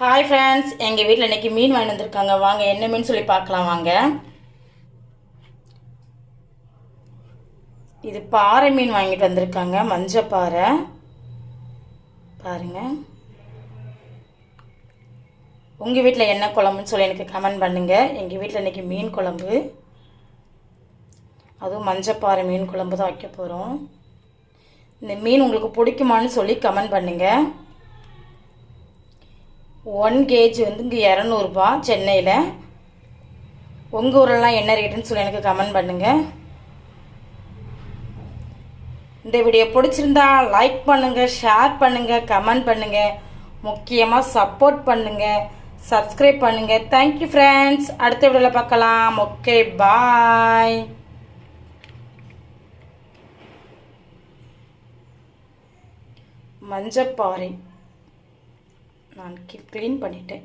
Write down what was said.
Hi friends, எங்கள் வீட்டில் இன்றைக்கி மீன் வாங்கி வந்திருக்காங்க. வாங்க என்ன மீன் சொல்லி பார்க்கலாம் வாங்க. இது பாறை மீன் வாங்கிட்டு வந்திருக்காங்க, மஞ்சள் பாறை பாருங்க. உங்கள் வீட்டில் என்ன குழம்புன்னு சொல்லி எனக்கு கமெண்ட் பண்ணுங்கள். எங்கள் வீட்டில் இன்றைக்கி மீன் குழம்பு, அதுவும் மஞ்சள் பாறை மீன் குழம்பு தான் வைக்க போகிறோம். இந்த மீன் உங்களுக்கு பிடிக்குமான்னு சொல்லி கமெண்ட் பண்ணுங்கள். 1 kg வந்து இங்கே 200 சென்னையில். உங்கள் ஊரெல்லாம் என்ன ரேட்டுன்னு சொல்லி எனக்கு கமெண்ட் பண்ணுங்கள். இந்த வீடியோ பிடிச்சிருந்தா லைக் பண்ணுங்கள், ஷேர் பண்ணுங்கள், கமெண்ட் பண்ணுங்கள், முக்கியமாக சப்போர்ட் பண்ணுங்கள், சப்ஸ்கிரைப் பண்ணுங்கள். Thank you friends. அடுத்த வீடியோவில் பார்க்கலாம். ஓகே, பாய். மஞ்சப்பாறை நான் க்ளீன் பண்ணிட்டேன்.